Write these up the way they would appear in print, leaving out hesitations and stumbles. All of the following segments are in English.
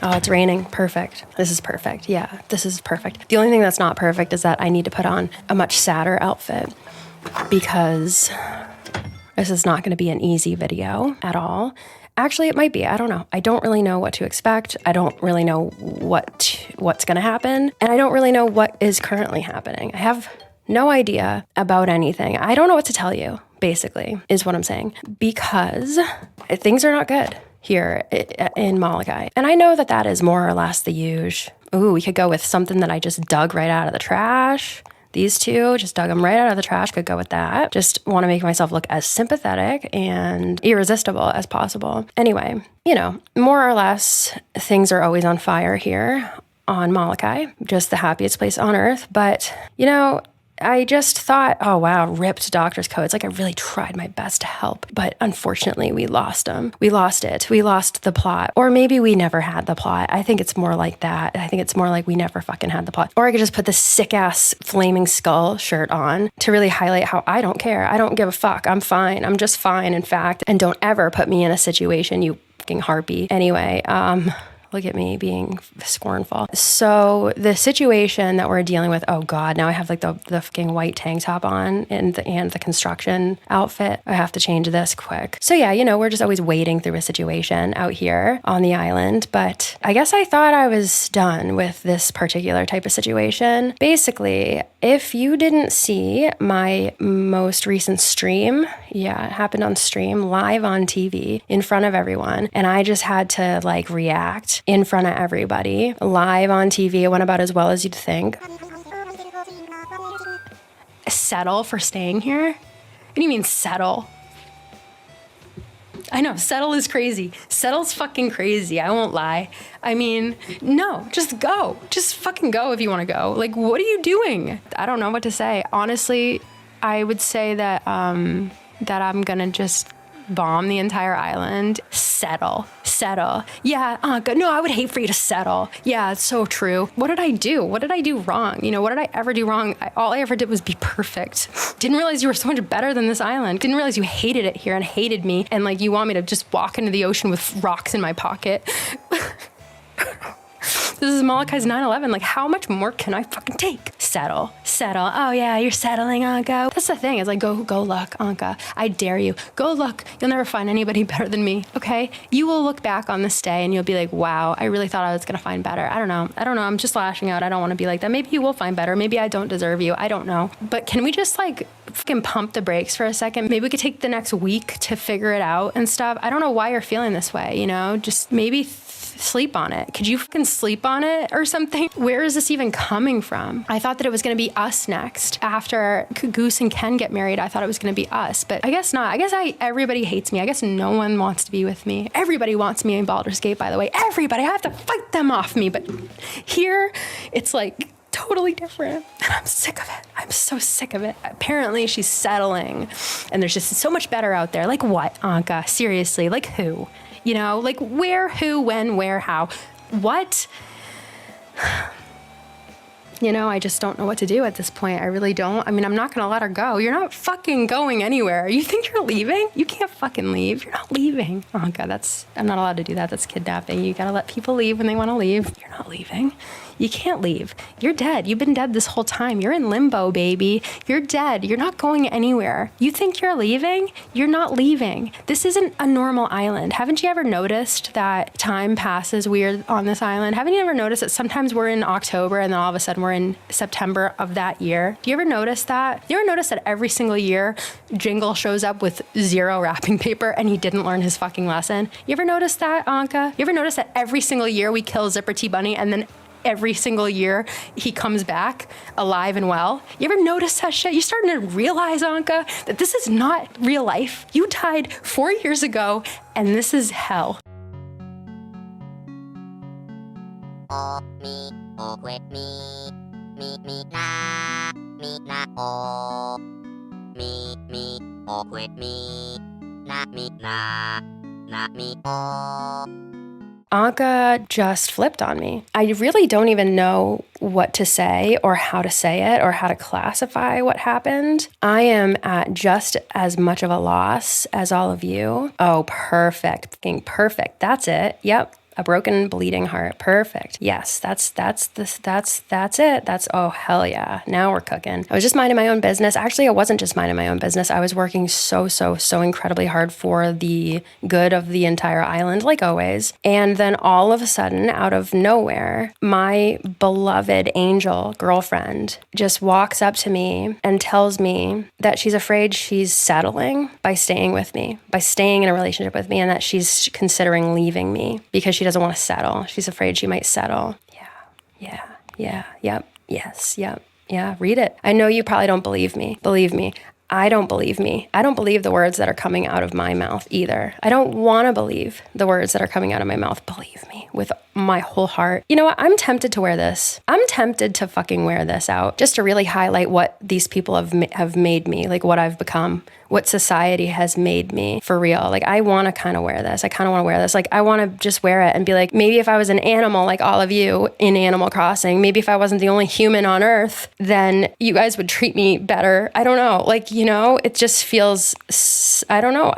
Oh, it's raining. Perfect. This is perfect. Yeah, this is perfect. The only thing that's not perfect is that I need to put on a much sadder outfit because this is not going to be an easy video at all. Actually, it might be. I don't know. I don't really know what to expect. I don't really know what's going to happen. And I don't really know what is currently happening. I have no idea about anything. I don't know what to tell you, basically, is what I'm saying. Because things are not good here in Molokai. And I know that that is more or less the usual. Ooh, we could go with something that I just dug right out of the trash. These two, just dug them right out of the trash, could go with that. Just want to make myself look as sympathetic and irresistible as possible. Anyway, more or less, things are always on fire here on Molokai. Just the happiest place on earth. But, I just thought, oh wow, ripped doctor's coats. Like I really tried my best to help, but unfortunately we lost them. We lost it. We lost the plot. Or maybe we never had the plot. I think it's more like that. I think it's more like we never fucking had the plot. Or I could just put this sick ass flaming skull shirt on to really highlight how I don't care. I don't give a fuck. I'm fine. I'm just fine, in fact. And don't ever put me in a situation, you fucking harpy. Anyway, look at me being scornful. So the situation that we're dealing with, oh God, now I have like the fucking white tank top on and the construction outfit. I have to change this quick. So yeah, we're just always wading through a situation out here on the island. But I guess I thought I was done with this particular type of situation. Basically, if you didn't see my most recent stream, yeah, it happened on stream, live on TV in front of everyone. And I just had to react in front of everybody, live on TV. It went about as well as you'd think. Settle for staying here? What do you mean settle? I know, settle is crazy. Settle's fucking crazy, I won't lie. I mean, no, just go. Just fucking go if you want to go. What are you doing? I don't know what to say. Honestly, I would say that I'm gonna just bomb the entire island. Settle. Yeah, no, I would hate for you to settle. Yeah, it's so true. What did I do? What did I do wrong? What did I ever do wrong? All I ever did was be perfect. Didn't realize you were so much better than this island. Didn't realize you hated it here and hated me. And you want me to just walk into the ocean with rocks in my pocket. This is Molokai's 9/11. How much more can I fucking take? Settle. Oh yeah, you're settling, Anka. That's the thing. Is go look, Anka. I dare you. Go look. You'll never find anybody better than me. Okay? You will look back on this day and you'll be like, wow, I really thought I was gonna find better. I don't know. I'm just lashing out. I don't want to be like that. Maybe you will find better. Maybe I don't deserve you. I don't know. But can we just fucking pump the brakes for a second? Maybe we could take the next week to figure it out and stuff. I don't know why you're feeling this way. Just maybe sleep on it. Could you fucking sleep on it or something? Where is this even coming from? I thought that it was going to be us next. After Goose and Ken get married, I thought it was going to be us, but I guess not. I guess everybody hates me. I guess no one wants to be with me. Everybody wants me in Baldur's Gate, by the way. Everybody. I have to fight them off me, but here it's totally different. And I'm sick of it. I'm so sick of it. Apparently she's settling and there's just so much better out there. What, Anka? Seriously, who? Where, who, when, where, how, what? I just don't know what to do at this point. I really don't. I mean, I'm not going to let her go. You're not fucking going anywhere. You think you're leaving? You can't fucking leave. You're not leaving. Oh, God, I'm not allowed to do that. That's kidnapping. You got to let people leave when they want to leave. You're not leaving. You can't leave. You're dead. You've been dead this whole time. You're in limbo, baby. You're dead. You're not going anywhere. You think you're leaving? You're not leaving. This isn't a normal island. Haven't you ever noticed that time passes weird on this island? Haven't you ever noticed that sometimes we're in October and then all of a sudden we're in September of that year? Do you ever notice that? Do you ever notice that every single year Jingle shows up with 0 wrapping paper and he didn't learn his fucking lesson? You ever notice that, Anka? You ever notice that every single year we kill Zipper T Bunny and then every single year he comes back alive and well? You ever notice that shit? You starting to realize, Anka, that this is not real life. You died 4 years ago and this is hell. Oh, me, oh, with me na, oh, me, oh, with me na, me, oh. Anka just flipped on me. I really don't even know what to say or how to say it or how to classify what happened. I am at just as much of a loss as all of you. Oh, perfect. Fucking perfect. That's it. Yep. A broken, bleeding heart. Perfect. Yes, that's it. That's, oh, hell yeah. Now we're cooking. I was just minding my own business. Actually, I wasn't just minding my own business. I was working so incredibly hard for the good of the entire island, like always. And then all of a sudden, out of nowhere, my beloved angel girlfriend just walks up to me and tells me that she's afraid she's settling by staying with me, by staying in a relationship with me, and that she's considering leaving me because she doesn't want to settle. She's afraid she might settle. Yeah, read it. I know you probably don't believe me. Believe me. I don't believe me. I don't believe the words that are coming out of my mouth either. I don't want to believe the words that are coming out of my mouth. Believe me with my whole heart. You know what? I'm tempted to wear this. I'm tempted to fucking wear this out just to really highlight what these people have made me, like what I've become, what society has made me for real. Like I want to kind of wear this. I kind of want to wear this. Like I want to just wear it and be like, maybe if I was an animal like all of you in Animal Crossing, maybe if I wasn't the only human on Earth, then you guys would treat me better. I don't know. Like, you know, it just feels, I don't know.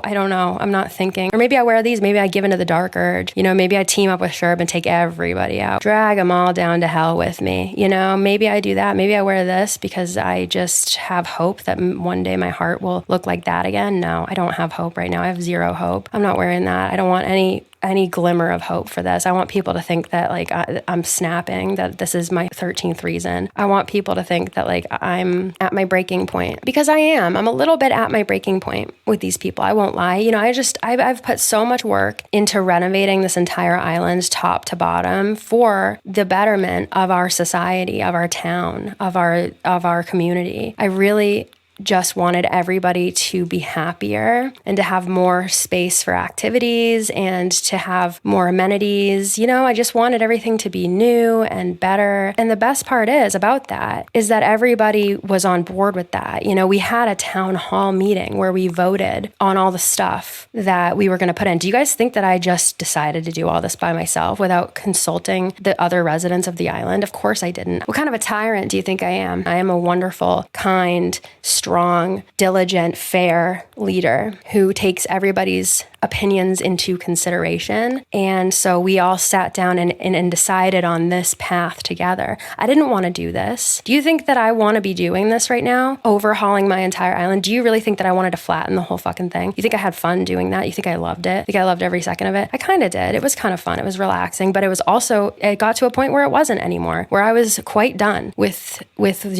I'm not thinking. Or maybe I wear these. Maybe I give into the dark urge. You know, maybe I team up with Sherb and take everybody out. Drag them all down to hell with me. You know, maybe I do that. Maybe I wear this because I just have hope that one day my heart will look like that again. No, I don't have hope right now. I have zero hope. I'm not wearing that. I don't want any glimmer of hope for this. I want people to think that like I'm snapping, that this is my 13th reason. I want people to think that like I'm at my breaking point, because I am. I'm a little bit at my breaking point with these people. I won't lie. You know, I've put so much work into renovating this entire island top to bottom for the betterment of our society, of our town, of our community. I really just wanted everybody to be happier and to have more space for activities and to have more amenities. You know, I just wanted everything to be new and better. And the best part about that is that everybody was on board with that. You know, we had a town hall meeting where we voted on all the stuff that we were going to put in. Do you guys think that I just decided to do all this by myself without consulting the other residents of the island? Of course I didn't. What kind of a tyrant do you think I am? I am a wonderful, kind, strong, diligent, fair leader who takes everybody's opinions into consideration. And so we all sat down and decided on this path together. I didn't want to do this. Do you think that I want to be doing this right now? Overhauling my entire island? Do you really think that I wanted to flatten the whole fucking thing? You think I had fun doing that? You think I loved it? You think I loved every second of it? I kind of did. It was kind of fun. It was relaxing, but it was also, it got to a point where it wasn't anymore, where I was quite done with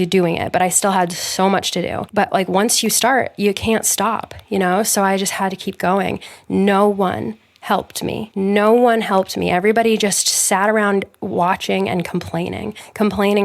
doing it, but I still had so much to do. But like once you start, you can't stop, you know? So I just had to keep going. No one helped me. No one helped me. Everybody just sat around watching and complaining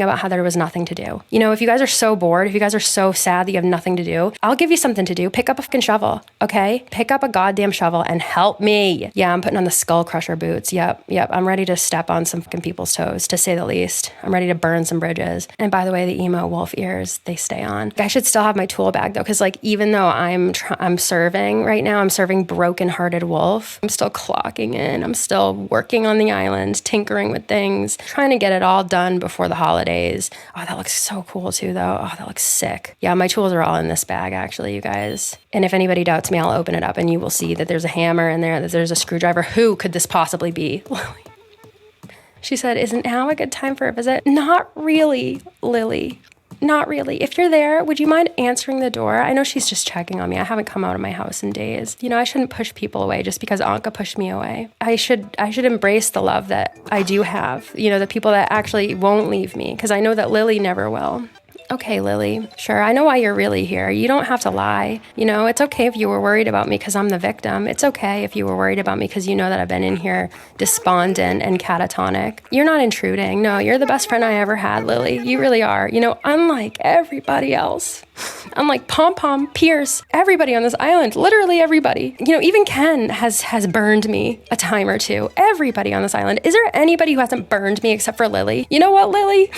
about how there was nothing to do. You know, if you guys are so bored, if you guys are so sad that you have nothing to do, I'll give you something to do. Pick up a fucking shovel, okay? Pick up a goddamn shovel and help me. Yeah, I'm putting on the skull crusher boots. Yep. I'm ready to step on some fucking people's toes, to say the least. I'm ready to burn some bridges. And by the way, the emo wolf ears, they stay on. I should still have my tool bag though, because like even though I'm serving right now, I'm serving broken-hearted wolf, I'm still clocking in. I'm still working on the island, tinkering with things, trying to get it all done before the holidays. Oh, that looks so cool too, though. Oh, that looks sick. Yeah, my tools are all in this bag, actually, you guys. And if anybody doubts me, I'll open it up and you will see that there's a hammer in there, that there's a screwdriver. Who could this possibly be? Lily. She said, "Isn't now a good time for a visit?" Not really, Lily. Not really. If you're there, would you mind answering the door? I know she's just checking on me. I haven't come out of my house in days. You know, I shouldn't push people away just because Ankha pushed me away. I should embrace the love that I do have. You know, the people that actually won't leave me, because I know that Lily never will. Okay, Lily, sure, I know why you're really here. You don't have to lie. You know, it's okay if you were worried about me because I'm the victim. It's okay if you were worried about me because you know that I've been in here despondent and catatonic. You're not intruding. No, you're the best friend I ever had, Lily. You really are. You know, unlike everybody else, unlike Pom Pom, Pierce, everybody on this island, literally everybody. You know, even Ken has burned me a time or two. Everybody on this island. Is there anybody who hasn't burned me except for Lily? You know what, Lily?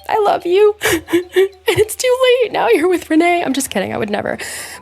I love you. And it's too late. Now you're with Renee. I'm just kidding. I would never.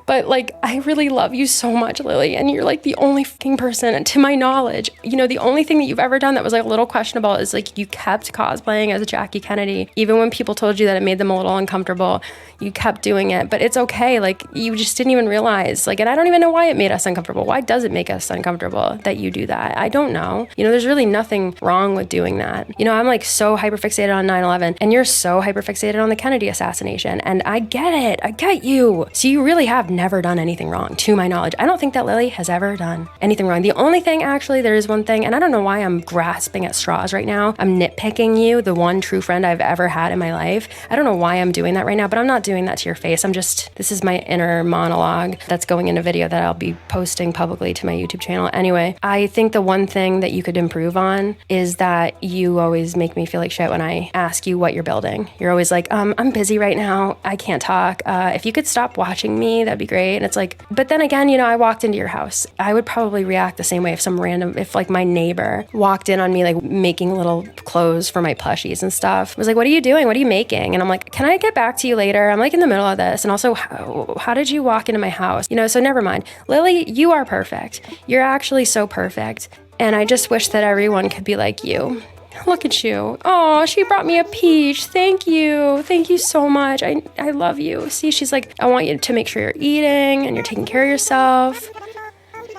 But like, I really love you so much, Lily. And you're like the only fucking person, to my knowledge, you know, the only thing that you've ever done that was like a little questionable is like you kept cosplaying as Jackie Kennedy. Even when people told you that it made them a little uncomfortable, you kept doing it. But it's okay. Like, you just didn't even realize, like, and I don't even know why it made us uncomfortable. Why does it make us uncomfortable that you do that? I don't know. You know, there's really nothing wrong with doing that. You know, I'm like so hyperfixated on 9/11 and you're so hyperfixated on the Kennedy assassination. And I get it. I get you. So you really have never done anything wrong, to my knowledge. I don't think that Lily has ever done anything wrong. The only thing, actually, there is one thing, and I don't know why I'm grasping at straws right now. I'm nitpicking you, the one true friend I've ever had in my life. I don't know why I'm doing that right now, but I'm not doing that to your face. This is my inner monologue that's going in a video that I'll be posting publicly to my YouTube channel. Anyway, I think the one thing that you could improve on is that you always make me feel like shit when I ask you what you're building. You're always like, I'm busy right now. I can't talk. If you could stop watching me, that'd be great. And it's like, but then again, you know, I walked into your house. I would probably react the same way if like my neighbor walked in on me, like making little clothes for my plushies and stuff. I was like, what are you doing? What are you making? And I'm like, can I get back to you later? I'm like in the middle of this. And also, how did you walk into my house? You know, so never mind. Lily, you are perfect. You're actually so perfect. And I just wish that everyone could be like you. Look at you. Oh, she brought me a peach. Thank you. Thank you so much. I love you. See, she's like, I want you to make sure you're eating and you're taking care of yourself.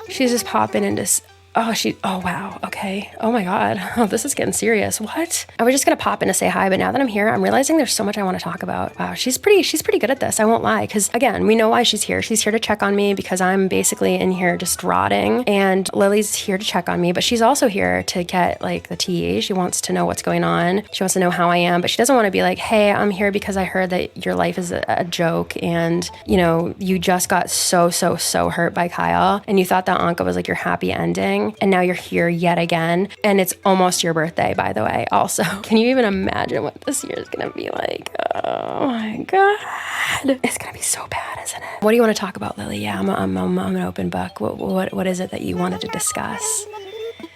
She's just popping into... Oh, wow. Okay. Oh my God. Oh, this is getting serious. What? I was just going to pop in to say hi, but now that I'm here, I'm realizing there's so much I want to talk about. Wow. She's pretty good at this. I won't lie. Cause again, we know why she's here. She's here to check on me because I'm basically in here just rotting, and Lily's here to check on me, but she's also here to get like the tea. She wants to know what's going on. She wants to know how I am, but she doesn't want to be like, hey, I'm here because I heard that your life is a joke. And you know, you just got so hurt by Kyle and you thought that Ankha was like your happy ending. And now you're here yet again. And it's almost your birthday, by the way, also. Can you even imagine what this year is going to be like? Oh my God. It's going to be so bad, isn't it? What do you want to talk about, Lily? Yeah, I'm an open book. What is it that you wanted to discuss?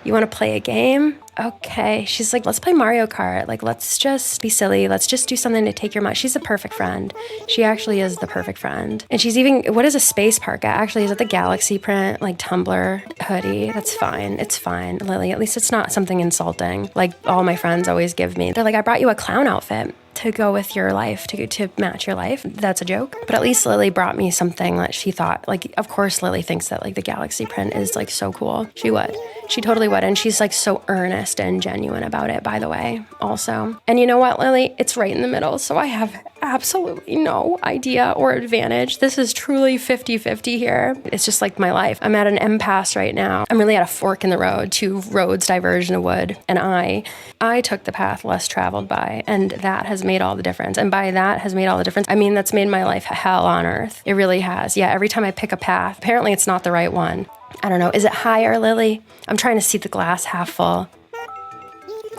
You want to play a game? Okay. She's like, let's play Mario Kart. Like, let's just be silly. Let's just do something to take your mind. She's a perfect friend. She actually is the perfect friend. And she's even, what is a space park at? Actually, is it the Galaxy print, like Tumblr hoodie? That's fine. It's fine, Lily. At least it's not something insulting like all my friends always give me. They're like, I brought you a clown outfit to go with your life, to match your life. That's a joke. But at least Lily brought me something that she thought, like, of course Lily thinks that like the Galaxy print is like so cool. She would. She totally would. And she's like so earnest and genuine about it, by the way, also. And you know what, Lily? It's right in the middle. So I have absolutely no idea or advantage. This is truly 50-50 here. It's just like my life. I'm at an impasse right now. I'm really at a fork in the road, two roads diverge in a wood. And I took the path less traveled by. And that has made all the difference. And by that has made all the difference, I mean, that's made my life hell on earth. It really has. Yeah, every time I pick a path, apparently it's not the right one. I don't know. Is it higher, Lily? I'm trying to see the glass half full.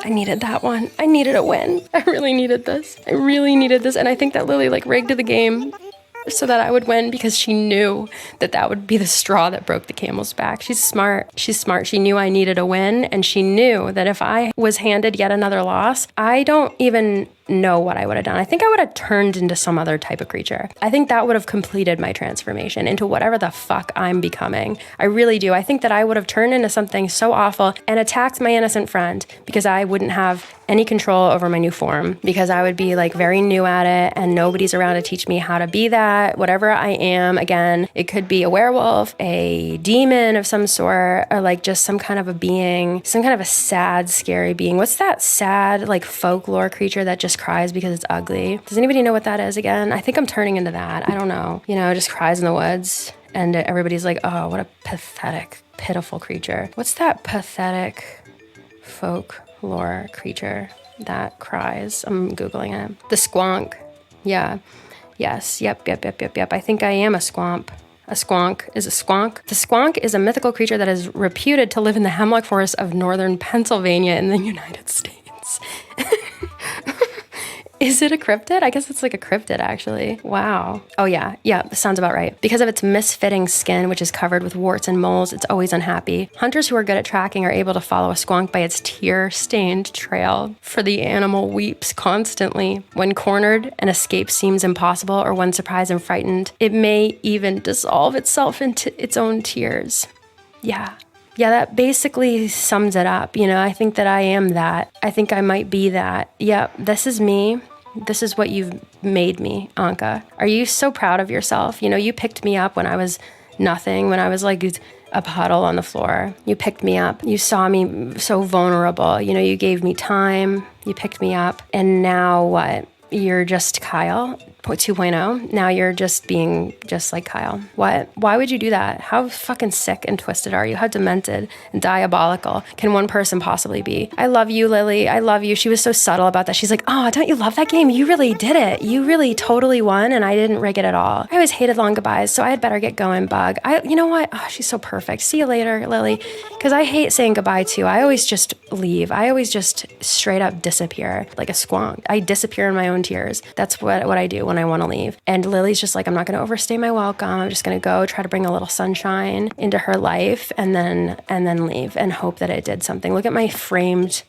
I needed that one. I needed a win. I really needed this. And I think that Lily like rigged the game so that I would win because she knew that that would be the straw that broke the camel's back. She's smart. She knew I needed a win, and she knew that if I was handed yet another loss, I don't even know what I would have done. I think I would have turned into some other type of creature. I think that would have completed my transformation into whatever the fuck I'm becoming. I really do. I think that I would have turned into something so awful and attacked my innocent friend because I wouldn't have any control over my new form, because I would be like very new at it and nobody's around to teach me how to be that, whatever I am. Again, it could be a werewolf, a demon of some sort, or like just some kind of a being, some kind of a sad, scary being. What's that sad like folklore creature that just cries because it's ugly? Does anybody know what that is again? I think I'm turning into that. I don't know. You know, just cries in the woods and everybody's like, oh, what a pathetic, pitiful creature. What's that pathetic folklore creature that cries? I'm Googling it. The squonk. Yeah. Yes. Yep. I think I am a squamp. A squonk is a squonk. The squonk is a mythical creature that is reputed to live in the hemlock forest of northern Pennsylvania in the United States. Is it a cryptid? I guess it's like a cryptid, actually. Wow. Oh, yeah. Yeah, sounds about right. Because of its misfitting skin, which is covered with warts and moles, it's always unhappy. Hunters who are good at tracking are able to follow a squonk by its tear-stained trail, for the animal weeps constantly. When cornered, an escape seems impossible, or when surprised and frightened, it may even dissolve itself into its own tears. Yeah. Yeah, that basically sums it up. You know, I think that I am that. I think I might be that. Yep, this is me. This is what you've made me, Ankha. Are you so proud of yourself? You know, you picked me up when I was nothing, when I was like a puddle on the floor. You picked me up. You saw me so vulnerable. You know, you gave me time. You picked me up. And now what? You're just Kyle 2.0. Now you're just being just like Kyle. What? Why would you do that? How fucking sick and twisted are you? How demented and diabolical can one person possibly be? I love you, Lily. I love you. She was so subtle about that. She's like, oh, don't you love that game? You really did it. You really totally won, and I didn't rig it at all. I always hated long goodbyes, so I had better get going, Bug. You know what? Oh, she's so perfect. See you later, Lily. Because I hate saying goodbye too. I always just leave. I always just straight up disappear like a squonk. I disappear in my own tears. That's what I do when I want to leave. And Lily's just like, I'm not going to overstay my welcome. I'm just going to go try to bring a little sunshine into her life and then leave and hope that it did something. Look at my framed,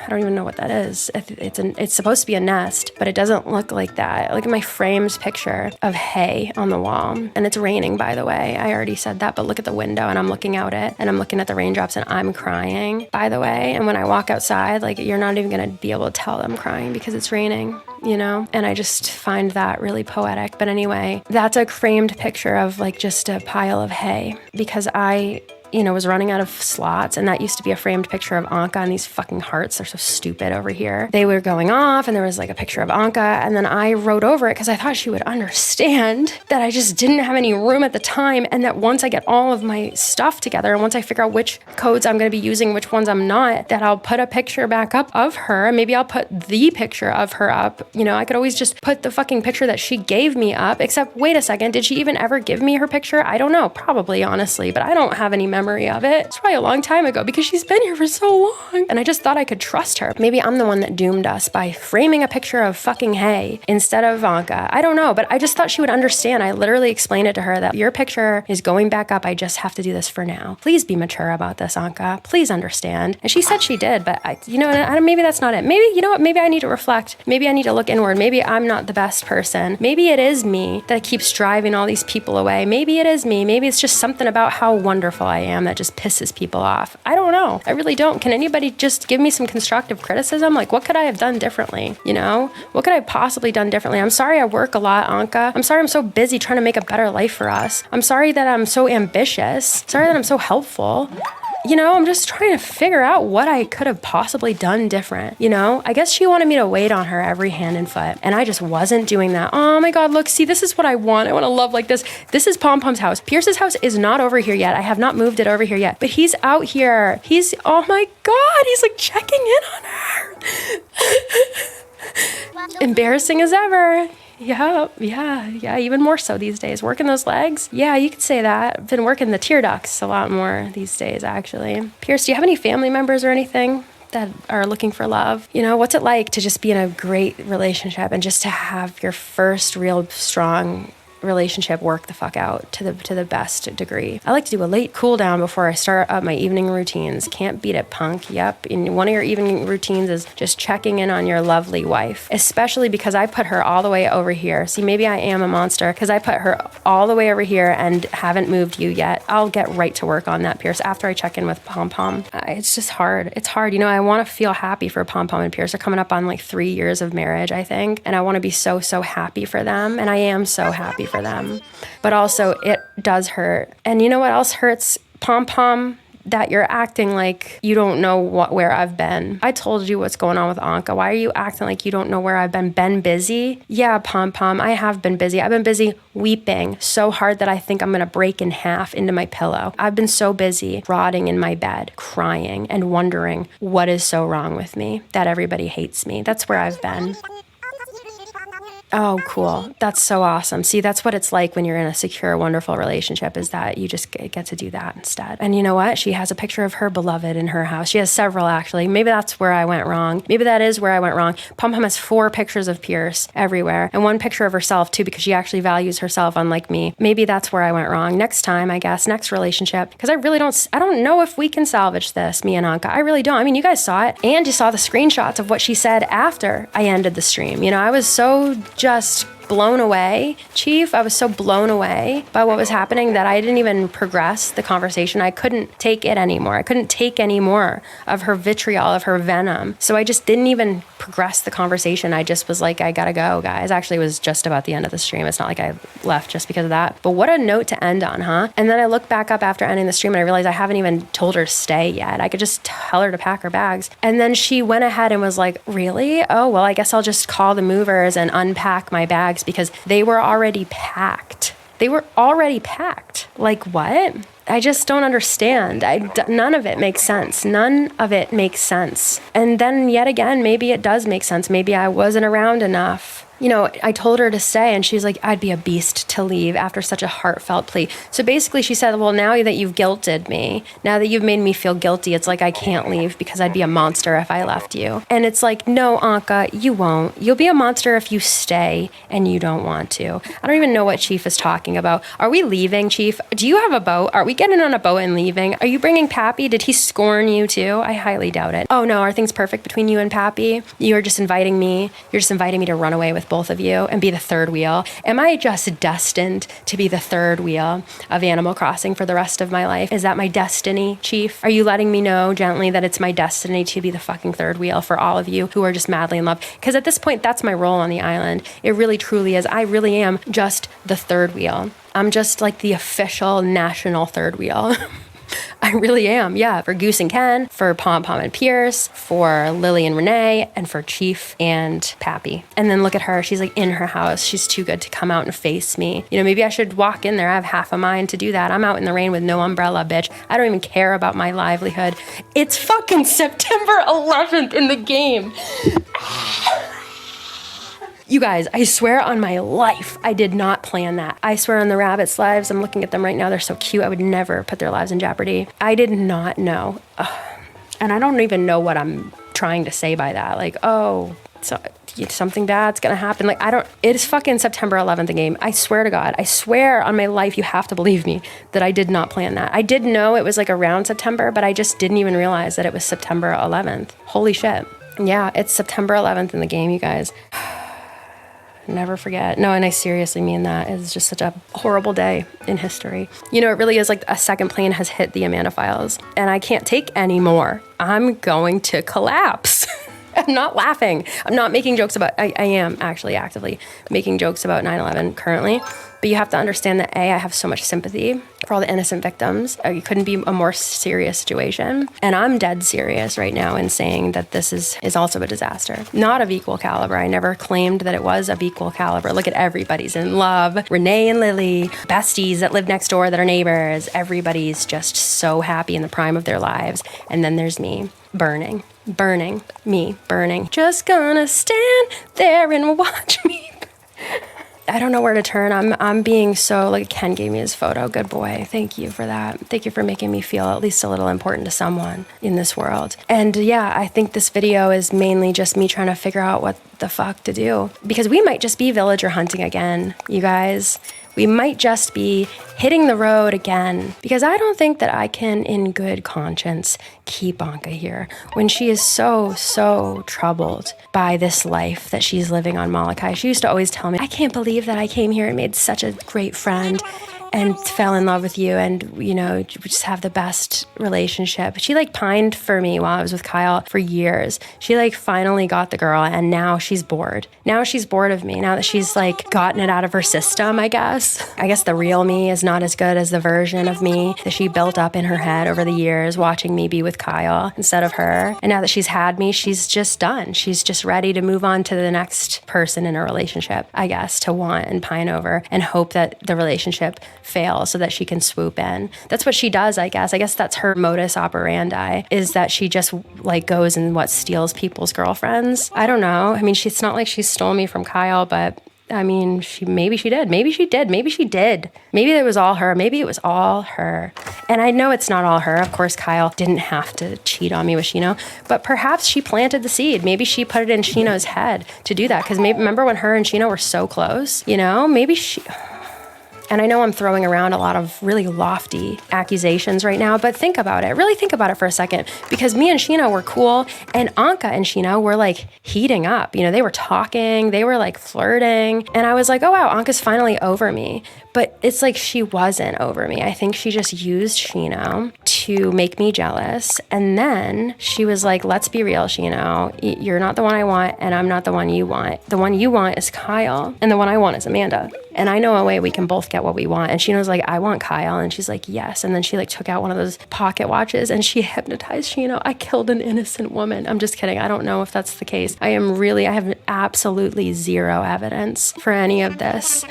I don't even know what that is. It's supposed to be a nest, but it doesn't look like that. Look at my framed picture of hay on the wall. And it's raining, by the way. I already said that, but look at the window and I'm looking out it and I'm looking at the raindrops and I'm crying, by the way. And when I walk outside, like, you're not even going to be able to tell I'm crying because it's raining, you know? And I just find that really poetic. But anyway, that's a framed picture of like just a pile of hay because I was running out of slots, and that used to be a framed picture of Ankha, and these fucking hearts are so stupid over here. They were going off, and there was like a picture of Ankha, and then I wrote over it because I thought she would understand that I just didn't have any room at the time, and that once I get all of my stuff together, and once I figure out which codes I'm going to be using, which ones I'm not, that I'll put a picture back up of her. Maybe I'll put the picture of her up. You know, I could always just put the fucking picture that she gave me up, except, wait a second, did she even ever give me her picture? I don't know, probably, honestly, but I don't have any memory of it. It's probably a long time ago because she's been here for so long. And I just thought I could trust her. Maybe I'm the one that doomed us by framing a picture of fucking hay instead of Ankha. I don't know, but I just thought she would understand. I literally explained it to her that your picture is going back up. I just have to do this for now. Please be mature about this, Ankha. Please understand. And she said she did, but maybe that's not it. Maybe, you know what? Maybe I need to reflect. Maybe I need to look inward. Maybe I'm not the best person. Maybe it is me that keeps driving all these people away. Maybe it is me. Maybe it's just something about how wonderful I am that just pisses people off. I don't know. I really don't. Can anybody just give me some constructive criticism? Like, what could I have done differently? You know, what could I have possibly done differently? I'm sorry I work a lot, Ankha. I'm sorry I'm so busy trying to make a better life for us. I'm sorry that I'm so ambitious. Sorry that I'm so helpful. You know, I'm just trying to figure out what I could have possibly done different. You know, I guess she wanted me to wait on her every hand and foot, and I just wasn't doing that. Oh my God, look, see, this is what I want. I want to love like this. This is Pom Pom's house. Pierce's house is not over here yet. I have not moved it over here yet, but he's out here. Oh my God, he's like checking in on her. Embarrassing as ever. Yeah, even more so these days. Working those legs? Yeah, you could say that. I've been working the tear ducts a lot more these days, actually. Pierce, do you have any family members or anything that are looking for love? You know, what's it like to just be in a great relationship and just to have your first real strong relationship work the fuck out to the best degree? I like to do a late cool down before I start up my evening routines. Can't beat it, punk. Yep. And one of your evening routines is just checking in on your lovely wife, especially because I put her all the way over here. See, maybe I am a monster because I put her all the way over here and haven't moved you yet. I'll get right to work on that, Pierce, after I check in with Pom Pom. It's just hard. It's hard. You know, I want to feel happy for Pom Pom and Pierce. They're coming up on like 3 years of marriage, I think. And I want to be so happy for them. And I am so happy for them. But also it does hurt. And you know what else hurts, Pom Pom? That you're acting like you don't know where I've been. I told you what's going on with Ankha. Why are you acting like you don't know where I've been? Been busy? Yeah, Pom Pom, I have been busy. I've been busy weeping so hard that I think I'm gonna break in half into my pillow. I've been so busy rotting in my bed, crying and wondering what is so wrong with me that everybody hates me. That's where I've been. Oh, cool. That's so awesome. See, that's what it's like when you're in a secure, wonderful relationship, is that you just get to do that instead. And you know what? She has a picture of her beloved in her house. She has several, actually. Maybe that's where I went wrong. Maybe that is where I went wrong. Pom Pom has 4 pictures of Pierce everywhere, and 1 picture of herself too, because she actually values herself, unlike me. Maybe that's where I went wrong. Next time, I guess, next relationship, because I don't know if we can salvage this, me and Anka. I really don't. I mean, you guys saw it, and you saw the screenshots of what she said after I ended the stream. You know, I was so just blown away, Chief. I was so blown away by what was happening that I didn't even progress the conversation. I couldn't take it anymore. I couldn't take any more of her vitriol, of her venom. So I just didn't even progress the conversation. I just was like, I gotta go, guys. Actually, it was just about the end of the stream. It's not like I left just because of that. But what a note to end on, huh? And then I looked back up after ending the stream and I realized I haven't even told her to stay yet. I could just tell her to pack her bags. And then she went ahead and was like, really? Oh, well, I guess I'll just call the movers and unpack my bags, because they were already packed. They were already packed. Like what? I just don't understand. None of it makes sense. None of it makes sense. And then yet again, maybe it does make sense. Maybe I wasn't around enough. You know, I told her to stay and she's like, I'd be a beast to leave after such a heartfelt plea. So basically she said, well, now that you've guilted me, now that you've made me feel guilty, it's like I can't leave because I'd be a monster if I left you. And it's like, no, Anka, you won't. You'll be a monster if you stay and you don't want to. I don't even know what Chief is talking about. Are we leaving, Chief? Do you have a boat? Are we getting on a boat and leaving? Are you bringing Pappy? Did he scorn you too? I highly doubt it. Oh no, are things perfect between you and Pappy? You're just inviting me to run away with both of you and be the third wheel. Am I just destined to be the third wheel of Animal Crossing for the rest of my life? Is that my destiny, Chief? Are you letting me know gently that it's my destiny to be the fucking third wheel for all of you who are just madly in love? Because at this point, that's my role on the island. It really truly is. I really am just the third wheel. I'm just like the official national third wheel. I really am, yeah. For Goose and Ken, for Pom Pom and Pierce, for Lily and Renee, and for Chief and Pappy. And then look at her. She's like in her house. She's too good to come out and face me. You know, maybe I should walk in there. I have half a mind to do that. I'm out in the rain with no umbrella, bitch. I don't even care about my livelihood. It's fucking September 11th in the game. You guys, I swear on my life, I did not plan that. I swear on the rabbits' lives. I'm looking at them right now. They're so cute. I would never put their lives in jeopardy. I did not know. And I don't even know what I'm trying to say by that. Like, oh, so something bad's gonna happen. Like, it is fucking September 11th the game. I swear to God, I swear on my life, you have to believe me that I did not plan that. I did know it was like around September, but I just didn't even realize that it was September 11th. Holy shit. Yeah, it's September 11th in the game, you guys. Never forget. No, and I seriously mean that. It's just such a horrible day in history. You know, it really is like a second plane has hit the Amandafiles, and I can't take any more. I'm going to collapse. I'm not laughing. I'm not making jokes about, I am actually actively making jokes about 9/11 currently. But you have to understand that I have so much sympathy for all the innocent victims. It couldn't be a more serious situation. And I'm dead serious right now in saying that this is also a disaster. Not of equal caliber. I never claimed that it was of equal caliber. Look at everybody's in love. Renee and Lily, besties that live next door that are neighbors. Everybody's just so happy in the prime of their lives. And then there's me burning. Just gonna stand there and watch me. I don't know where to turn. I'm being so, like, Ken gave me his photo. Good boy. Thank you for that. Thank you for making me feel at least a little important to someone in this world. And yeah, I think this video is mainly just me trying to figure out what the fuck to do. Because we might just be villager hunting again, you guys. We might just be hitting the road again, because I don't think that I can, in good conscience, keep Anka here when she is so troubled by this life that she's living on Molokai. She used to always tell me, I can't believe that I came here and made such a great friend and fell in love with you, and, you know, just have the best relationship. She, like, pined for me while I was with Kyle for years. She, like, finally got the girl, and now she's bored. Now she's bored of me, now that she's, like, gotten it out of her system, I guess. I guess the real me is not as good as the version of me that she built up in her head over the years, watching me be with Kyle instead of her. And now that she's had me, she's just done. She's just ready to move on to the next person in a relationship, I guess, to want and pine over and hope that the relationship fail so that she can swoop in. That's what she does, I guess. I guess that's her modus operandi, is that she just, like, goes and steals people's girlfriends. I don't know. I mean, it's not like she stole me from Kyle, but I mean, maybe she did. Maybe she did. Maybe she did. Maybe it was all her. Maybe it was all her. And I know it's not all her. Of course, Kyle didn't have to cheat on me with Shino, but perhaps she planted the seed. Maybe she put it in Shino's head to do that. Because remember when her and Shino were so close? You know, maybe she... And I know I'm throwing around a lot of really lofty accusations right now, but think about it. Really think about it for a second, because me and Shino were cool, and Ankha and Shino were like heating up. You know, they were talking, they were like flirting, and I was like, oh wow, Ankha's finally over me. But it's like she wasn't over me. I think she just used Shino to make me jealous. And then she was like, let's be real, Shino. You're not the one I want, and I'm not the one you want. The one you want is Kyle, and the one I want is Amanda. And I know a way we can both get what we want. And Shino's like, I want Kyle. And she's like, yes. And then she like took out one of those pocket watches and she hypnotized Shino. I killed an innocent woman. I'm just kidding. I don't know if that's the case. I have absolutely zero evidence for any of this.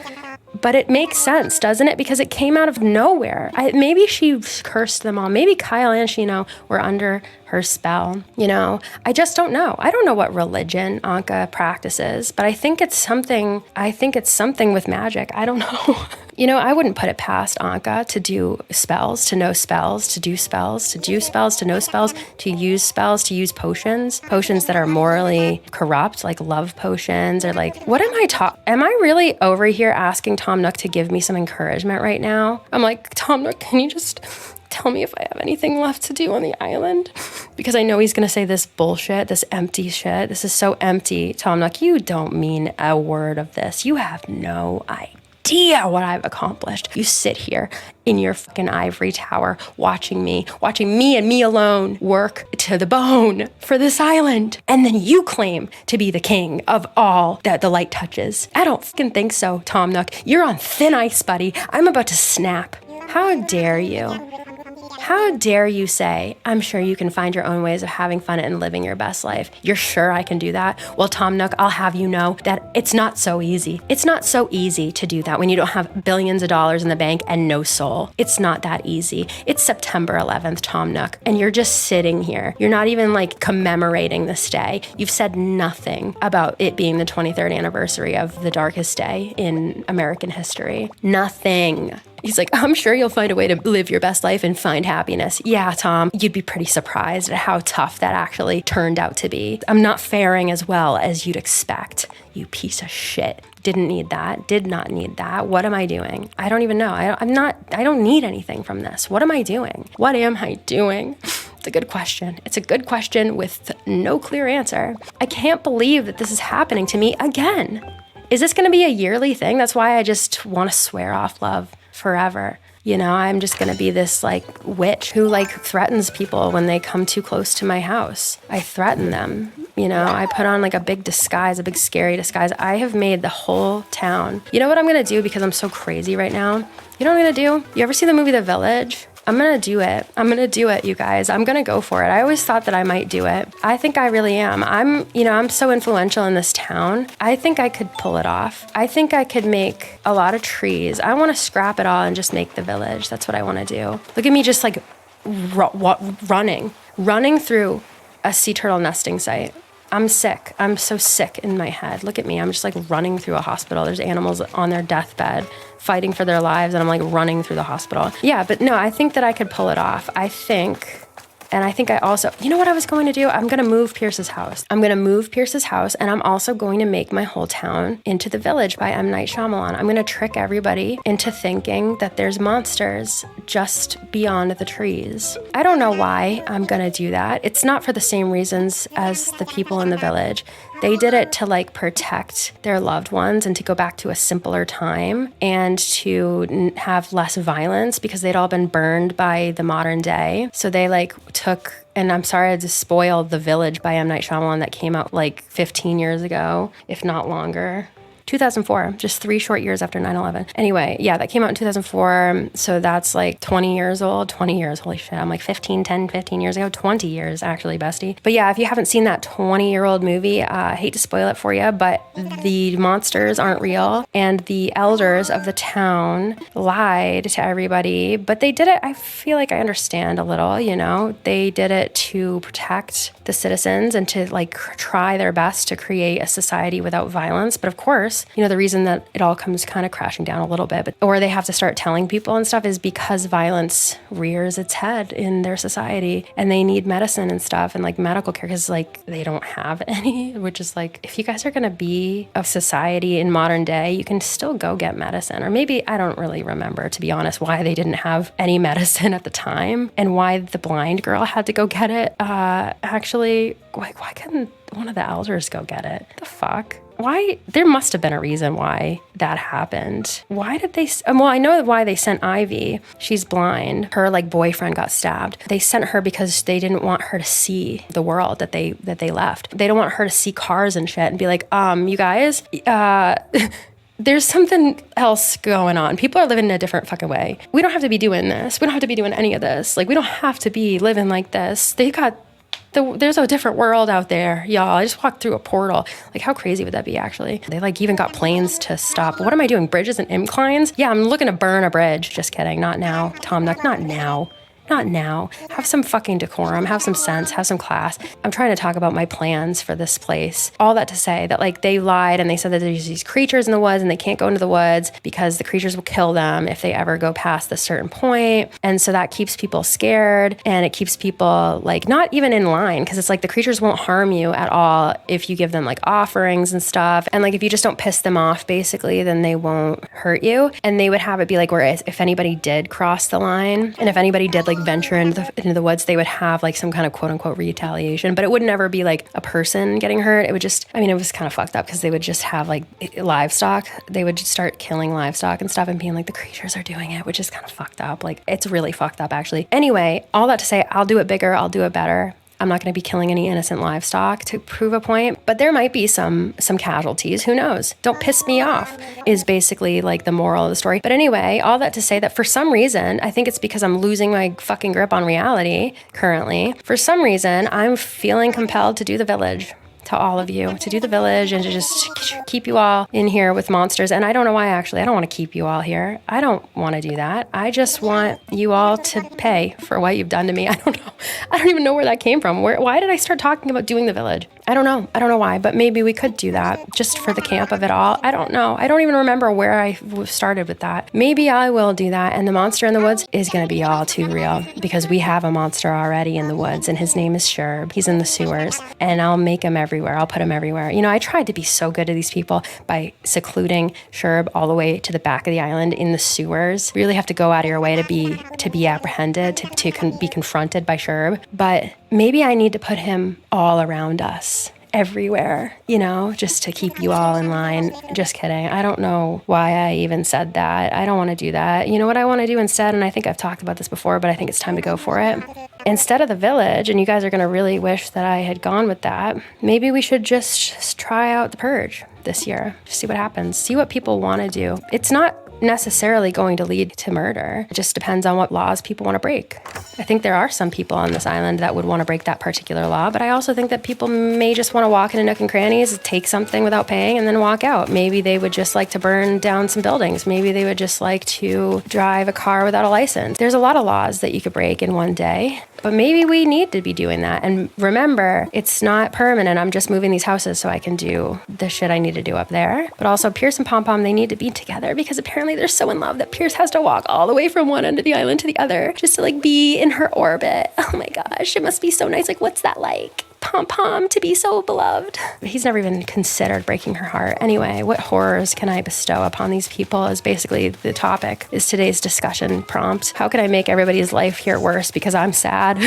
But it makes sense, doesn't it? Because it came out of nowhere. Maybe she cursed them all. Maybe Kyle and Shino were under her spell. You know, I just don't know. I don't know what religion Ankha practices, but I think it's something with magic. I don't know. You know, I wouldn't put it past Ankha to do spells, to know spells, to do spells, to do spells, to know spells, to use potions that are morally corrupt, like love potions, or like, what am I really over here asking Tom Nook to give me some encouragement right now? I'm like, Tom Nook, can you just tell me if I have anything left to do on the island? Because I know he's going to say this bullshit, this empty shit. This is so empty. Tom Nook, you don't mean a word of this. You have no idea what I've accomplished. You sit here in your fucking ivory tower watching me and me alone work to the bone for this island. And then you claim to be the king of all that the light touches. I don't fucking think so, Tom Nook. You're on thin ice, buddy. I'm about to snap. How dare you? How dare you say, I'm sure you can find your own ways of having fun and living your best life. You're sure I can do that? Well, Tom Nook, I'll have you know that it's not so easy. It's not so easy to do that when you don't have billions of dollars in the bank and no soul. It's not that easy. It's September 11th, Tom Nook, and you're just sitting here. You're not even like commemorating this day. You've said nothing about it being the 23rd anniversary of the darkest day in American history. Nothing. He's like, I'm sure you'll find a way to live your best life and find happiness. Yeah, Tom, you'd be pretty surprised at how tough that actually turned out to be. I'm not faring as well as you'd expect, you piece of shit. Didn't need that. Did not need that. What am I doing? I don't even know. I don't need anything from this. What am I doing? What am I doing? It's a good question. It's a good question with no clear answer. I can't believe that this is happening to me again. Is this going to be a yearly thing? That's why I just want to swear off love forever. You know, I'm just going to be this like witch who like threatens people when they come too close to my house. I threaten them. You know, I put on like a big disguise, a big scary disguise. I have made the whole town. You know what I'm going to do because I'm so crazy right now? You know what I'm going to do? You ever see the movie The Village? I'm going to do it. I'm going to do it, you guys. I'm going to go for it. I always thought that I might do it. I think I really am. I'm so influential in this town. I think I could pull it off. I think I could make a lot of trees. I want to scrap it all and just make the village. That's what I want to do. Look at me just like running through a sea turtle nesting site. I'm sick. I'm so sick in my head. Look at me. I'm just like running through a hospital. There's animals on their deathbed fighting for their lives, and I'm like running through the hospital. Yeah, but no, I think that I could pull it off. I think I also, you know what I was going to do? I'm going to move Pierce's house. I'm going to move Pierce's house, and I'm also going to make my whole town into The Village by M. Night Shyamalan. I'm going to trick everybody into thinking that there's monsters just beyond the trees. I don't know why I'm going to do that. It's not for the same reasons as the people in The Village. They did it to like protect their loved ones and to go back to a simpler time and to have less violence because they'd all been burned by the modern day. So they like took, and I'm sorry to spoil The Village by M. Night Shyamalan that came out like 15 years ago, if not longer. 2004, just 3 short years after 9/11. Anyway, yeah, that came out in 2004. So that's like 20 years old, 20 years. Holy shit. I'm like 15 years ago, 20 years actually, bestie. But yeah, if you haven't seen that 20-year-old movie, I hate to spoil it for you, but the monsters aren't real. And the elders of the town lied to everybody, but they did it. I feel like I understand a little, you know, they did it to protect the citizens and to like try their best to create a society without violence. But of course, course. You know, the reason that it all comes kind of crashing down a little bit, or they have to start telling people and stuff, is because violence rears its head in their society and they need medicine and stuff and like medical care because like they don't have any, which is like, if you guys are going to be of society in modern day, you can still go get medicine. Or maybe, I don't really remember, to be honest, why they didn't have any medicine at the time and why the blind girl had to go get it. Actually, why couldn't one of the elders go get it? The fuck? Why? There must have been a reason why that happened. Why did they? Well, I know why they sent Ivy. She's blind. Her like boyfriend got stabbed. They sent her because they didn't want her to see the world that they left. They don't want her to see cars and shit and be like, you guys, there's something else going on. People are living in a different fucking way. We don't have to be doing this. We don't have to be doing any of this. Like, we don't have to be living like this. There's a different world out there, y'all. I just walked through a portal. Like, how crazy would that be, actually? They, like, even got planes to stop. What am I doing? Bridges and inclines? Yeah, I'm looking to burn a bridge. Just kidding. Not now. Tom Nook, not now. Not now. Have some fucking decorum, have some sense, have some class. I'm trying to talk about my plans for this place. All that to say that like they lied and they said that there's these creatures in the woods and they can't go into the woods because the creatures will kill them if they ever go past this certain point. And so that keeps people scared and it keeps people like not even in line because it's like the creatures won't harm you at all if you give them like offerings and stuff. And like if you just don't piss them off basically, then they won't hurt you. And they would have it be like where if anybody did cross the line and if anybody did like venture into the woods, they would have like some kind of quote unquote retaliation, but it would never be like a person getting hurt. It would just, I mean, it was kind of fucked up because they would just have like livestock. They would just start killing livestock and stuff and being like, the creatures are doing it, which is kind of fucked up. Like, it's really fucked up actually. Anyway, all that to say, I'll do it bigger. I'll do it better. I'm not going to be killing any innocent livestock to prove a point, but there might be some casualties. Who knows? Don't piss me off is basically like the moral of the story. But anyway, all that to say that for some reason, I think it's because I'm losing my fucking grip on reality currently. For some reason, I'm feeling compelled to do the village. To all of you, to do the village and to just keep you all in here with monsters. And I don't know why, actually. I don't want to keep you all here. I don't want to do that. I just want you all to pay for what you've done to me. I don't know. I don't even know where that came from. Why did I start talking about doing the village? I don't know. I don't know why, but maybe we could do that just for the camp of it all. I don't know. I don't even remember where I started with that. Maybe I will do that. And the monster in the woods is going to be all too real because we have a monster already in the woods and his name is Sherb. He's in the sewers and I'll make him everywhere. I'll put him everywhere. You know, I tried to be so good to these people by secluding Sherb all the way to the back of the island in the sewers. You really have to go out of your way to be apprehended, to be confronted by Sherb. But maybe I need to put him all around us. Everywhere, you know, just to keep you all in line. Just kidding. I don't know why I even said that. I don't want to do that. You know what I want to do instead, and I think I've talked about this before, but I think it's time to go for it. Instead of the village, and you guys are going to really wish that I had gone with that, maybe we should just try out the purge this year. Just see what happens. See what people want to do. It's not necessarily going to lead to murder. It just depends on what laws people want to break. I think there are some people on this island that would want to break that particular law, but I also think that people may just want to walk into nook and crannies, take something without paying, and then walk out. Maybe they would just like to burn down some buildings. Maybe they would just like to drive a car without a license. There's a lot of laws that you could break in one day, but maybe we need to be doing that. And remember, it's not permanent. I'm just moving these houses so I can do the shit I need to do up there. But also Pierce and Pom Pom, they need to be together because apparently they're so in love that Pierce has to walk all the way from one end of the island to the other just to like be in her orbit. Oh my gosh, it must be so nice. Like, what's that like? Pom Pom to be so beloved. He's never even considered breaking her heart. Anyway, what horrors can I bestow upon these people is basically the topic, is today's discussion prompt. How can I make everybody's life here worse because I'm sad?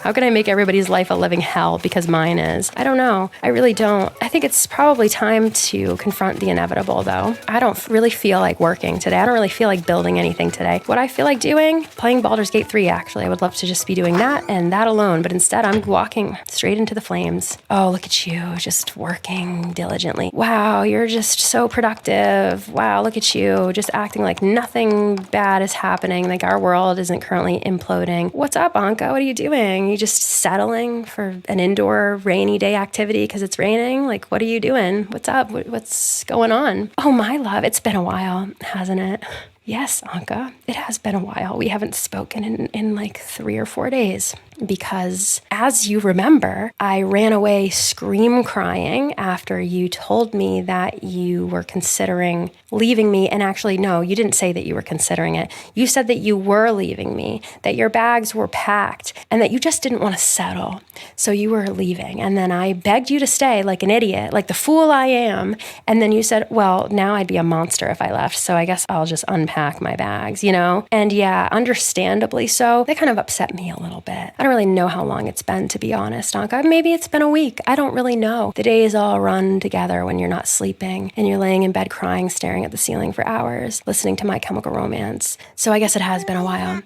How can I make everybody's life a living hell because mine is? I don't know. I really don't. I think it's probably time to confront the inevitable though. I don't really feel like working today. I don't really feel like building anything today. What I feel like doing, playing Baldur's Gate 3 actually. I would love to just be doing that and that alone, but instead I'm walking straight into the flames. Oh, look at you, just working diligently. Wow, you're just so productive. Wow, look at you, just acting like nothing bad is happening, like our world isn't currently imploding. What's up, Anka? What are you doing? You just settling for an indoor rainy day activity because it's raining? Like, what are you doing? What's up? What's going on? Oh, my love, it's been a while, hasn't it? Yes, Anka, it has been a while. We haven't spoken in like 3 or 4 days because, as you remember, I ran away scream crying after you told me that you were considering leaving me. And actually, no, you didn't say that you were considering it. You said that you were leaving me, that your bags were packed, and that you just didn't want to settle. So you were leaving. And then I begged you to stay like an idiot, like the fool I am. And then you said, well, now I'd be a monster if I left. So I guess I'll just unpack my bags, you know? And yeah, understandably so. That kind of upset me a little bit. I don't really know how long it's been, to be honest, Anka. Maybe it's been a week. I don't really know. The days all run together when you're not sleeping and you're laying in bed crying, staring at the ceiling for hours, listening to My Chemical Romance. So I guess it has been a while.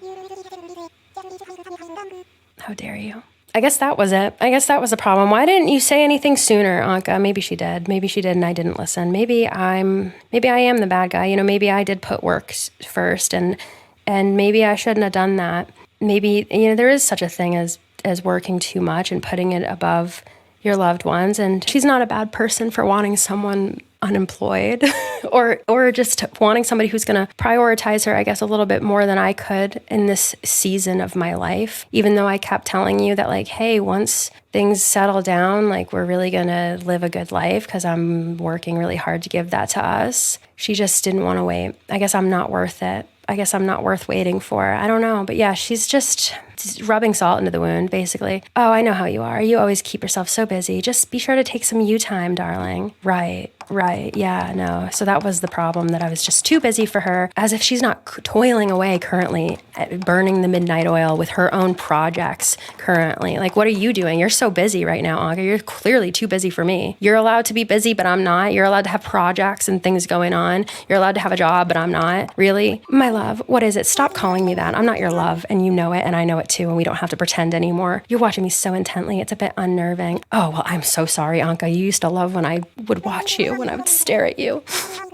How dare you? I guess that was it. I guess that was the problem. Why didn't you say anything sooner, Anka? Maybe she did. Maybe she did and I didn't listen. Maybe I am the bad guy. You know, maybe I did put work first and maybe I shouldn't have done that. Maybe, you know, there is such a thing as working too much and putting it above your loved ones. And she's not a bad person for wanting someone unemployed or just wanting somebody who's going to prioritize her, I guess, a little bit more than I could in this season of my life. Even though I kept telling you that, like, hey, once things settle down, like, we're really going to live a good life because I'm working really hard to give that to us. She just didn't want to wait. I guess I'm not worth it. I guess I'm not worth waiting for. I don't know. But yeah, she's just rubbing salt into the wound, basically. Oh, I know how you are. You always keep yourself so busy. Just be sure to take some you time, darling. Right. Yeah, no. So that was the problem, that I was just too busy for her, as if she's not toiling away currently at burning the midnight oil with her own projects currently. Like, what are you doing? You're so busy right now, Anka. You're clearly too busy for me. You're allowed to be busy, but I'm not. You're allowed to have projects and things going on. You're allowed to have a job, but I'm not. Really? My love, what is it? Stop calling me that. I'm not your love, and you know it, and I know it too, and we don't have to pretend anymore. You're watching me so intently. It's a bit unnerving. Oh, well, I'm so sorry, Anka. You used to love when I would watch you, when I would stare at you.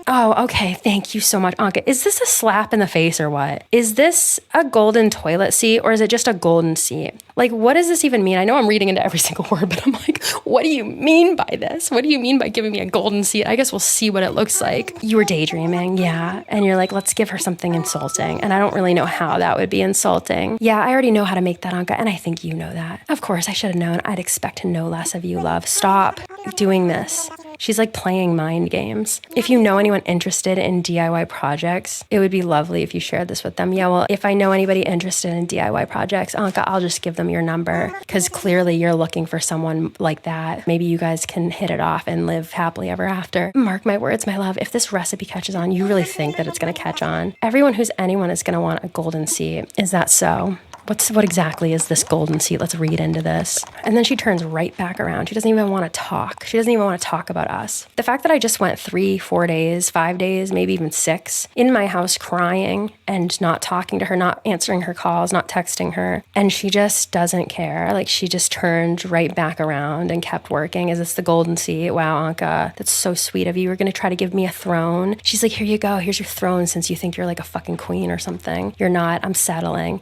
Oh, okay. Thank you so much, Anka. Is this a slap in the face or what? Is this a golden toilet seat or is it just a golden seat? Like, what does this even mean? I know I'm reading into every single word, but I'm like, what do you mean by this? What do you mean by giving me a golden seat? I guess we'll see what it looks like. You were daydreaming, yeah. And you're like, let's give her something insulting. And I don't really know how that would be insulting. Yeah, I already know how to make that, Anka, and I think you know that. Of course, I should have known. I'd expect no less of you, love. Stop doing this. She's like playing mind games. If you know anyone interested in DIY projects, it would be lovely if you shared this with them. Yeah, well, if I know anybody interested in DIY projects, Anka, I'll just give them your number because clearly you're looking for someone like that. Maybe you guys can hit it off and live happily ever after. Mark my words, my love. If this recipe catches on, you really think that it's going to catch on? Everyone who's anyone is going to want a golden seat. Is that so? What exactly is this golden seat? Let's read into this. And then she turns right back around. She doesn't even want to talk. She doesn't even want to talk about us. The fact that I just went 3, 4 days, 5 days, maybe even 6 in my house crying and not talking to her, not answering her calls, not texting her. And she just doesn't care. Like, she just turned right back around and kept working. Is this the golden seat? Wow, Anka, that's so sweet of you. You're going to try to give me a throne. She's like, here you go. Here's your throne since you think you're like a fucking queen or something. You're not. I'm settling.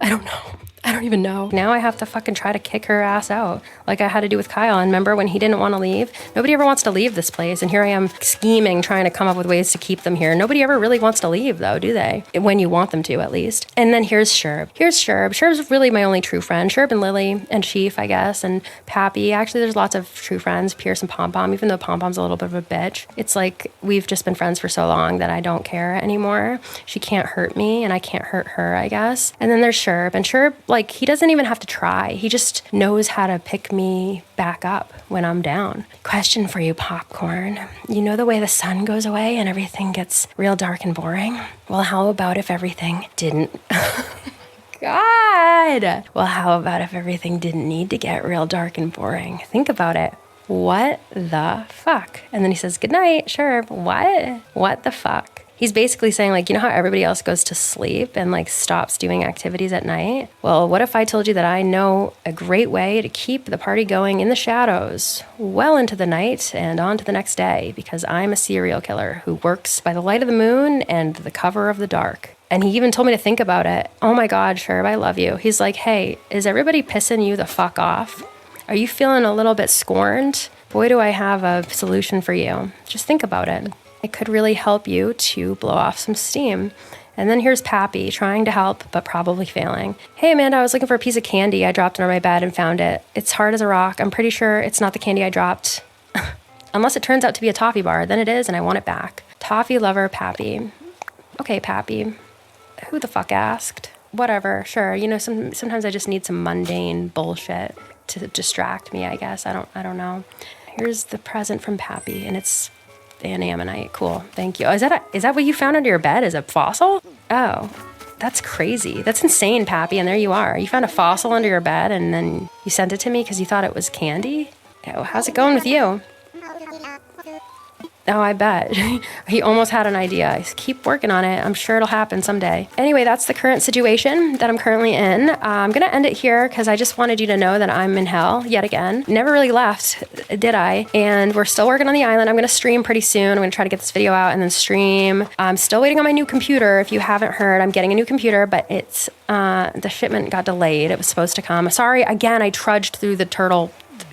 I don't know. I don't even know. Now I have to fucking try to kick her ass out like I had to do with Kyle. And remember when he didn't want to leave? Nobody ever wants to leave this place. And here I am scheming, trying to come up with ways to keep them here. Nobody ever really wants to leave though, do they? When you want them to, at least. And then here's Sherb. Sherb's really my only true friend. Sherb and Lily and Chief, I guess, and Pappy. Actually, there's lots of true friends, Pierce and Pom Pom, even though Pom Pom's a little bit of a bitch. It's like we've just been friends for so long that I don't care anymore. She can't hurt me and I can't hurt her, I guess. And then there's Sherb. And Sherb, like, he doesn't even have to try. He just knows how to pick me back up when I'm down. Question for you, Popcorn. You know the way the sun goes away and everything gets real dark and boring? Well, how about if everything didn't... God! Well, how about if everything didn't need to get real dark and boring? Think about it. What the fuck? And then he says, good night, sure. What the fuck? He's basically saying, like, you know how everybody else goes to sleep and, like, stops doing activities at night? Well, what if I told you that I know a great way to keep the party going in the shadows well into the night and on to the next day, because I'm a serial killer who works by the light of the moon and the cover of the dark. And he even told me to think about it. Oh my God, Sherb, I love you. He's like, hey, is everybody pissing you the fuck off? Are you feeling a little bit scorned? Boy, do I have a solution for you. Just think about it. it could really help you to blow off some steam. And then here's Pappy trying to help, but probably failing. Hey, Amanda, I was looking for a piece of candy. I dropped it on my bed and found it. It's hard as a rock. I'm pretty sure it's not the candy I dropped. Unless it turns out to be a toffee bar, then it is, and I want it back. Toffee lover, Pappy. Okay, Pappy. Who the fuck asked? Whatever, sure. You know, sometimes I just need some mundane bullshit to distract me, I guess. I don't know. Here's the present from Pappy, and it's an ammonite. Cool, thank you. Oh, is that what you found under your bed? Is a fossil? Oh, that's crazy. That's insane, Pappy. And there you are. You found a fossil under your bed, and then you sent it to me because you thought it was candy? Oh, how's it going with you? Oh, I bet. He almost had an idea. Keep working on it. I'm sure it'll happen someday. Anyway, that's the current situation that I'm currently in. I'm going to end it here because I just wanted you to know that I'm in hell yet again. Never really left, did I? And we're still working on the island. I'm going to stream pretty soon. I'm going to try to get this video out and then stream. I'm still waiting on my new computer. If you haven't heard, I'm getting a new computer, but it's the shipment got delayed. It was supposed to come. Sorry, again, I trudged through the turtle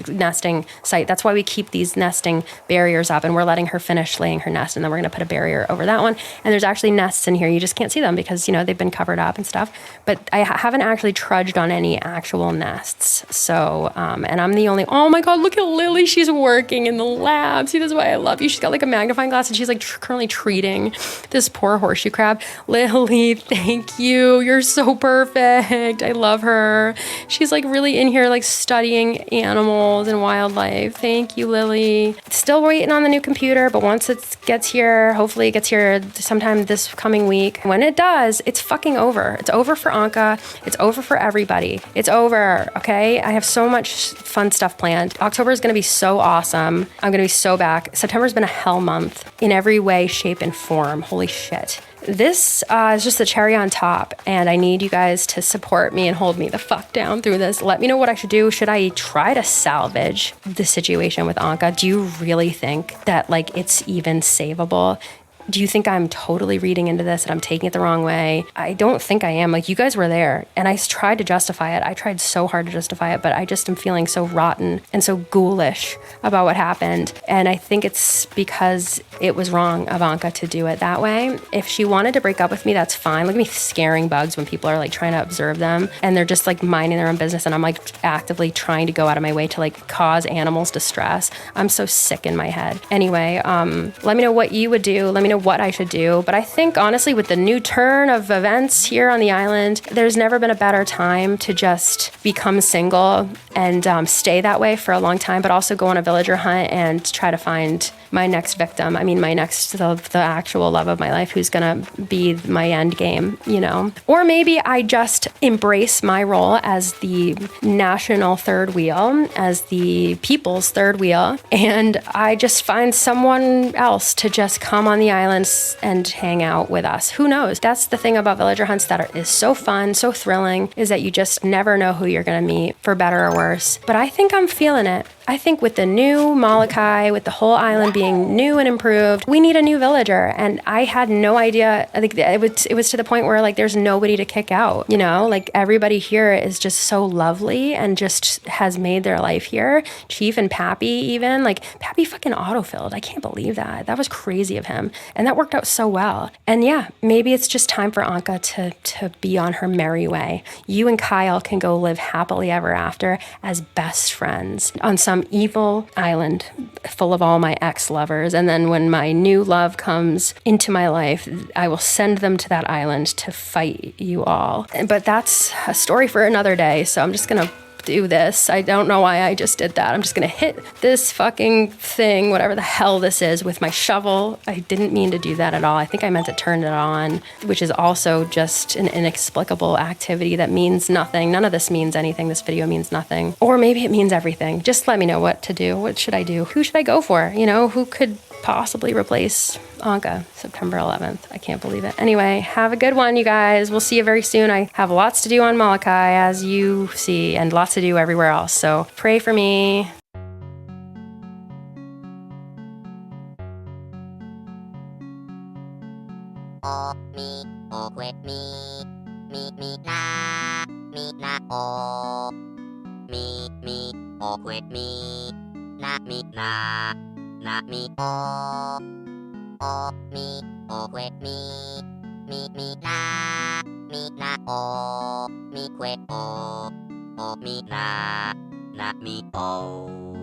nesting site. That's why we keep these nesting barriers up, and we're letting her finish laying her nest, and then we're going to put a barrier over that one. And there's actually nests in here. You just can't see them because, you know, they've been covered up and stuff. But I haven't actually trudged on any actual nests. So, and I'm the only, oh my God, look at Lily. She's working in the lab. See, this is why I love you. She's got like a magnifying glass, and she's like currently treating this poor horseshoe crab. Lily, thank you. You're so perfect. I love her. She's like really in here, like studying animals and wildlife. Thank you, Lily. Still waiting on the new computer, but once it gets here, hopefully it gets here sometime this coming week. When it does, it's fucking over. It's over for Anka. It's over for everybody. It's over, okay? I have so much fun stuff planned. October is going to be so awesome. I'm going to be so back. September's been a hell month in every way, shape, and form. Holy shit. This is just the cherry on top, and I need you guys to support me and hold me the fuck down through this. Let me know what I should do. Should I try to salvage the situation with Anka? Do you really think that, like, it's even savable? Do you think I'm totally reading into this and I'm taking it the wrong way? I don't think I am. Like, you guys were there, and I tried to justify it. I tried so hard to justify it, but I just am feeling so rotten and so ghoulish about what happened. And I think it's because it was wrong of Anka to do it that way. If she wanted to break up with me, that's fine. Look at me scaring bugs when people are like trying to observe them and they're just like minding their own business, and I'm like actively trying to go out of my way to like cause animals distress. I'm so sick in my head. Anyway, let me know what you would do. Let me know what I should do. But I think honestly, with the new turn of events here on the island, there's never been a better time to just become single and stay that way for a long time, but also go on a villager hunt and try to find my next victim. I mean, the actual love of my life, who's gonna be my end game, you know? Or maybe I just embrace my role as the national third wheel, as the people's third wheel, and I just find someone else to just come on the islands and hang out with us. Who knows? That's the thing about villager hunts that is so fun, so thrilling, is that you just never know who you're gonna meet, for better or worse. But I think I'm feeling it. I think with the new Molokai, with the whole island being new and improved, we need a new villager. And I had no idea. I think it was to the point where like there's nobody to kick out, you know, like everybody here is just so lovely and just has made their life here. Chief and Pappy, even like Pappy fucking autofilled. I can't believe that. That was crazy of him. And that worked out so well. And yeah, maybe it's just time for Anka to be on her merry way. You and Kyle can go live happily ever after as best friends on some evil island full of all my ex-lovers. And then when my new love comes into my life, I will send them to that island to fight you all. But that's a story for another day. So I'm just going to do this. I don't know why I just did that. I'm just going to hit this fucking thing, whatever the hell this is, with my shovel. I didn't mean to do that at all. I think I meant to turn it on, which is also just an inexplicable activity that means nothing. None of this means anything. This video means nothing. Or maybe it means everything. Just let me know what to do. What should I do? Who should I go for? You know, who could possibly replace Anka September 11th? I can't believe it. Anyway, have a good one, you guys. We'll see you very soon. I have lots to do on Molokai, as you see, and lots to do everywhere else. So pray for me. O mi o kwe mi na o mi o kwe mi na mi o おみおくえみなおみくえおみなみお